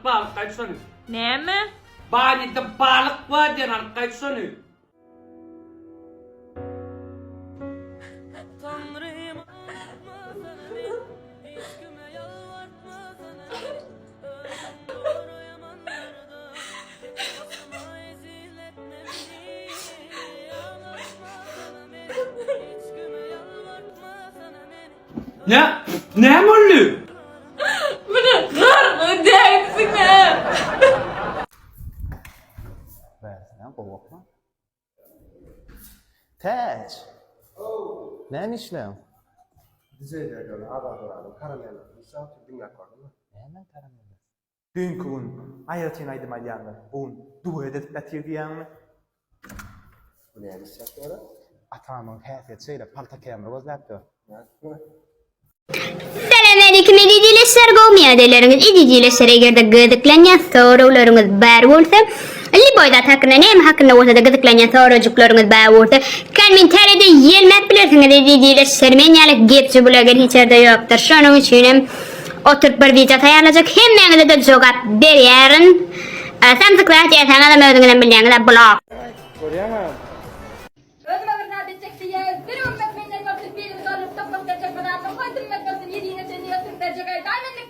balık kaçsana. Ne mi? Bari de balık var diyen kaçsana. Ne? Ne mi oldu? Bunu kır dersine. Versen korkma. Taç. Ne işliyorsun? Bize de göre adamlar karamel misafir dinle koydum. Hemen karamel. Dünkü gün ayırtın aydım ayyanlar. Bugün dua edip getirdiğin Bu ne misafir? Atamın hafiyet şeyle palta kemre gözlepti. Selamünaleyküm edicileşler go'mi adeleriniz edicileşlere girde gıdıklanyan sorularınız bar bolsa Ali boyda takına nem hakkında olsa da gıdıklanyan sorucuklarınız bar bolsa kommentarda yelmek bilirsiniz edicileşler men yalak gepçi bulager hiçerde yoktur şunun için oturup bir video tayarlayacak hemmenize de cevap berýärin samsıklar diýäňiz adam özüňizden bilýäňiz blog Özüme bir saat edecekti ya. Bir ümmet minnet basıp bir kalıp tapıp geçecek kadar. Koydum mekkasın yediğine seni yatıp verecek ay. Diamond'lık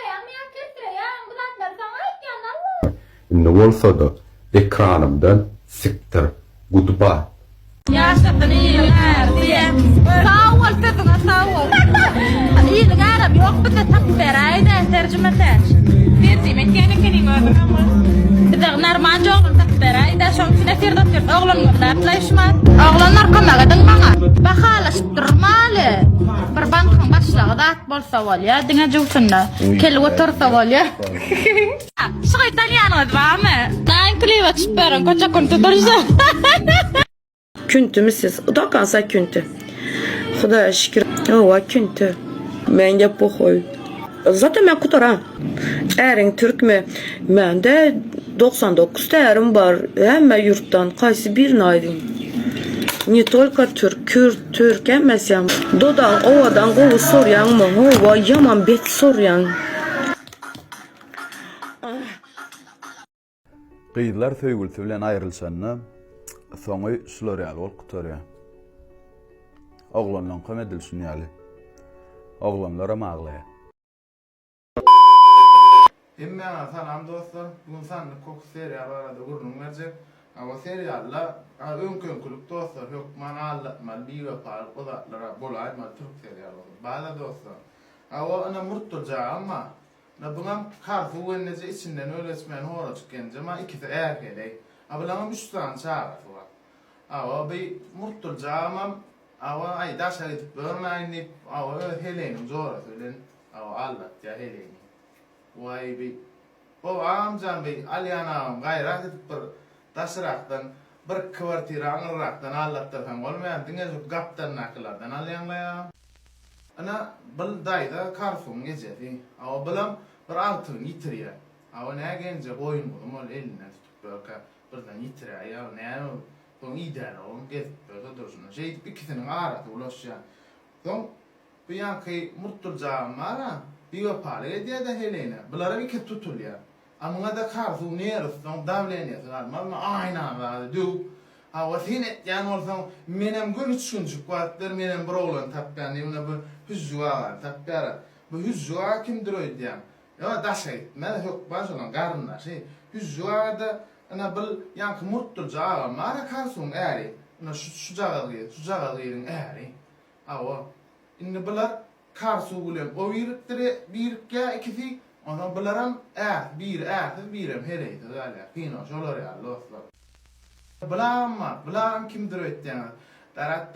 ya. Miyak kestre ya. Gıdatlar sana etken Allah. Ne olsa da ekranımdan siktir. Goodbye. Yaşasın iyiler diye. Sağ ol kızına sağ ol. İyilik Arap yok bir de tak berayda tercüme taş. Bir demek yani kenim ödüm ama. Bizde narmanca oğlum tak berayda şoň içine firdat oğlanlar datlaşmaz. Oğlanlar kamagadın bana. Bahalas durmaly. Bir bankın başlığı da at bolsa bolýa diňe jugtunda. Kelip otursa bolýa. Şu İtalyanız barmy? Ben kliva çıpıyorum koça kontu dursa. Küntü mü siz? Udakansa küntü. Xuda şükür. Ova küntü. Men gep bu koy. Zaten men kutar Erin Türk mü? Men de 99 tärim var. Hemme yurttan qaysı birini aydın. Ne tolka Türk, Kürt, Türk emmesem. Dodan, ovadan qovu soryan mı? Ova yaman bet soryan. Qydylar söýgülsi bilen aýrylşanna soňy şular ýaly bolup gutarýar. Oglanlaryň kam edilşin ýaly. Oglanlara maglaýar. Hemme salam dostlar. Bugün sandy kok seriýal barada gurnuň berjek. Ama seriýalla öňkönkuluk dostlar ýok man allatmal biwe par godatlara bolaýma türk seriýaly. Bada dostlar. Awa ana murtulja amma na buňam harfy wennece içinden öýleşmän hora çykganja ma ikisi erkelek. Abulaňam 3 tane şarafy bar. Awa bir murtulja amma awa ay daşa gidip görmäýni awa Helenin zora söylen. Awa allat ya Heleni. Vay bir o amcan bir alyanam gayrat edip bir taşrakdan bir kwartira aňyrakdan allatdyr hem bolmaýan diňe şu gapdan naklardan alýanlaýa. Ana bul daýda karfum geçedi. Awa bilam bir altyn ýitirýär. Awa nägenje boýun bolum ol eline tutup bölkä birden ýitirýär ýa näme bu ideal o gezip bölkä dursun. Şey ikisiniň arasy ulaşýar. Soň bu ýanky murtulja mara biwe pale diýe Helena. Bulara iki tutulýar. Amma da karfu nerus soň davlenýär. Mama aýna bada du. Awa seni ýan bolsaň menem gün üçüncü kuatlar menem bir oglan tapýan ýa-da bu hüzwa tapýar. Bu hüzwa kimdir öýdýän? Ya da şey, men hok başlan garnlar şey. Hüzwa da ana bil ýanky murtulja mara karsuň äri. Ana şu jagalyň äri. Awa indi bular karsu bilen o birikkä ikisi ona bilaram birim hereydi gala. Pino şolar ýa dostlar. Bilam kimdir öýtýän? Tarat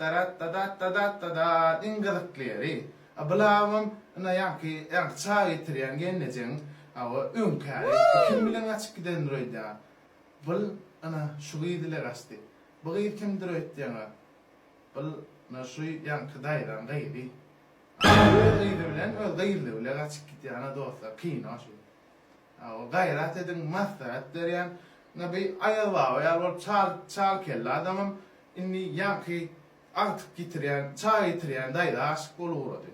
tadat ingilizleri. Bilamam ana ýanky çay ýetirýän gennejeň awa öňkäri kim bilen açyk giden durýar. Bil ana şu gydyle gasty. Bu gyr kimdir öýtýän? Bil na şu ýanky daýran gaýdy. Gayri bilen açyk gitýän dostlar kino şu. Awa gayrat edin masat derýän nabi ayalwa ýa-da çal kella adamam inni ýanky artyk gitirýän, çay gitirýän daýda aşyk bolurdy.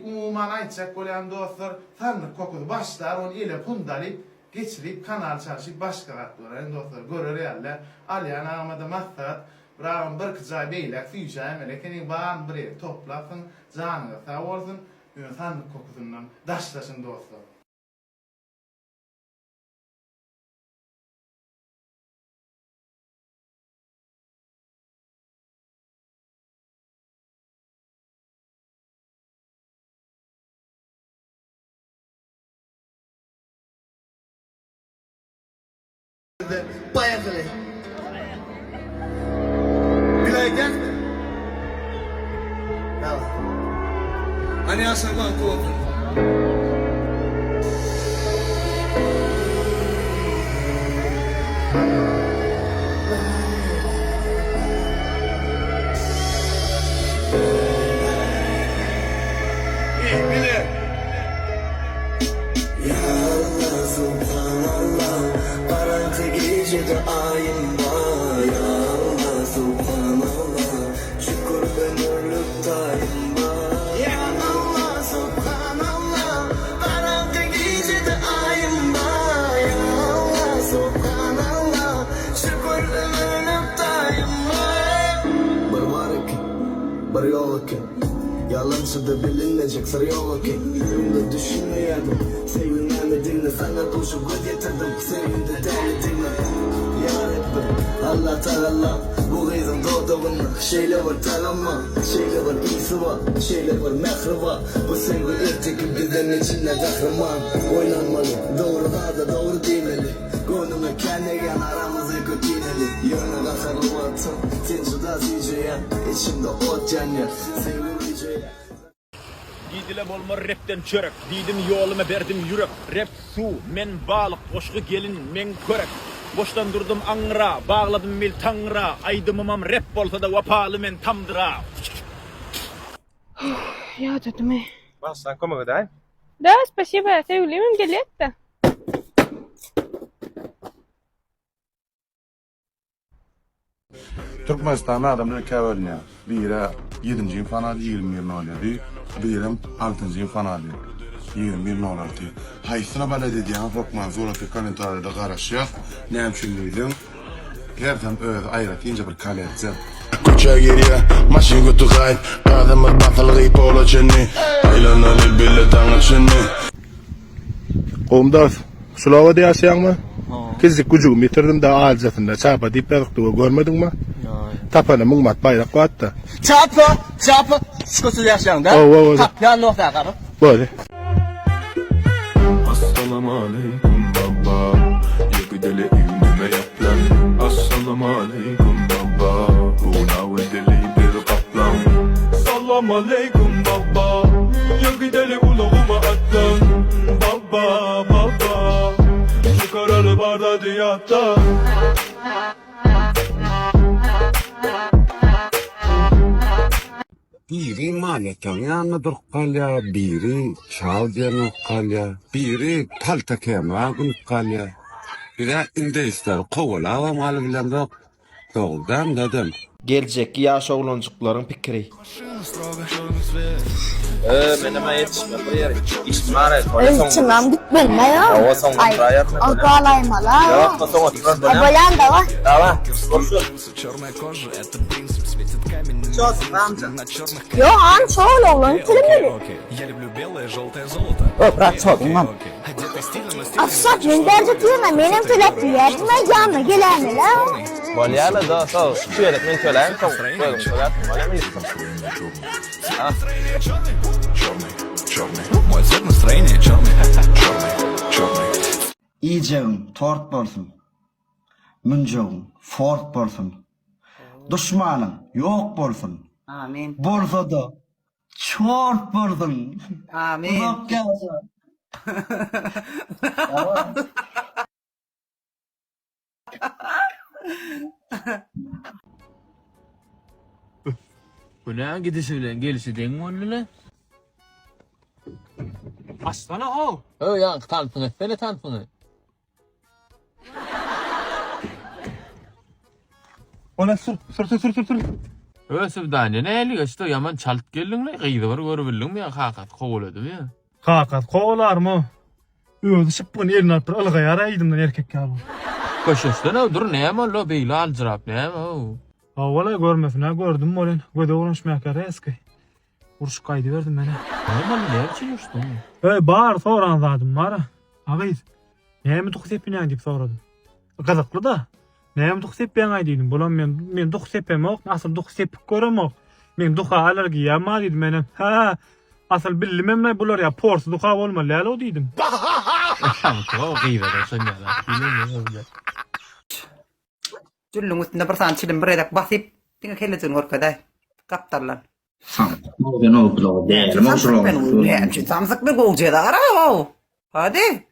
umuman aytacak bolýan dostlar, sandyk kokudy başlar, onu ele pundalyp, geçirip, kanal çalışıp başka gatlaran dostlar. Görür ýaly, alýan agmada maksat, biram bir kıjay beýlek, süýjäm, elekeni ban bir toplasın, janyňa sag bolsun, sandyk kokusundan daşlaşyn dostlar. Поехали! Билайдяк? Давай. Они ашаган кулакын. Gecede ayım var ya Allah subhanallah şükür ben ölüktayım var ya Allah subhanallah karanlık gecede ayım var ya Allah subhanallah şükür ben ölüktayım var bir var ki bir yok ki yalansı da bilinecek sır yok ki yüzümde düşünmeyerdim sevinmemedinle sana koşup getirdim sevinde denedinle Allah Teala bu gıyzın doğduğunda şeyler var tanıma şeyler var iyisi var şeyler var mehri var bu sevgi irtikip giden içinde kahraman oynanmalı doğru da doğru değmeli gönlüme kendi yan aramızı götürmeli yönü bakarım atım sen şurada ziyeceğim içimde ot yanıyor sevgi yiyeceğim Didile bolma rapten çörek didim yoluma berdim yürek rap su men balık koşku gelin men körek boştan durdum angra bağladım mil tangra aydımımam rap bolsa da vapalı men tamdıra Я тут мы. Вас знакомых, да? Да, спасибо, sevgilim geldi. Türkmenistan'da adamlar käwelňär. Biri 7-nji fanal 20 nolady, biri 6-njy fanal 21 nolady. Haýsyna bala dediýän hokman zoraty komentarlarda garaşýar. Näme üçinligiň? Herden öz aýrat inje bir kaletse. Koça geriye, maşin götügay, adamlar batılıgy polaçyny, aýlanaly bile daňaçyny. Qomdas, sulava diýýärsiňmi? Kizlik gücümi bitirdim da alzatında çapa diýip berikdi, görmedin mi? Tapana mıngmat bayrak gatdy. Çapa, şu söýärsiň da. Tapýan nokta garyp. Böyle. Assalamu aleykum baba yegdele ýüňüme ýaplan Assalamu aleykum baba buna wedeli bir gaplan Assalamu aleykum baba yegdele uluguma atlan Baba baba şu karalı barda diýatda Biri maliyeten yanına durup kalya, biri çal diyen kalya, biri palta kemra günüp kalya. Bir de inde ister kovala ve malı bilen de doğrudan dedim. Gelecek yaş oğlancıkların pikiri. Menime yetişme bu yer. İşmare. Ölçümem bitmeli ya. Ay, algılaymalar. Yok, sonra oturan dönem. Abolan da var. Tamam. Konuşun. Yo, an çoğul oğlan tülümeli. O, bırak çoğun lan. Afsat, men derce tüyeme, menem tülepti yertime yanına gelene la. Bolýarly da, sağ şu ýerde men töläýin, soň koýdum, töläp, bolýar men istem. Iyicegin tort bolsun. Münjegin fort bolsun. Düşmanyň ýok bolsun. Amin. Bolsa da çort bolsun. Amin. Uzak gelsin. Bu ne gidişi bilen gelişi den mi onunla? Aslana o. O ya tanıtın et, beni tanıtın et. Ona sür. Ösübdany näli geçdi yaman çalt geldiňler gyýdy bir görebildiňmi ya hakat gowladymy ya. Hakat kovalarmı? Özü şıppın eline alıp bir ılgayar aydımdan erkek ýaly. Köşesden dur näme lo beýle aljyrap näme o. Awala görmesine gördüm bolan. Göde uğraşmaýar eski. Uruş gaýdy berdim mene. Näme näçe ýuşdun? Bar soran zadım var. Agyz. Näme duq sepinäň diýip soradym. Gazakly da. Näme duq sepýän aýdynym. Bolan men duq sepemok, asıl duq sepip göremok. Men duqa alergiýa ma diýdim menem. Ha. Asıl bilmem bular ya pors duqa bolmaly o diýdim. O gyýdy da sen ýa. Jullum üstünde bir tane çilim bir edek basip, dine kelletin orkada. Kaptarlan. Ben o blog değilim. Samsak bir goğucaya da ara o. Hadi.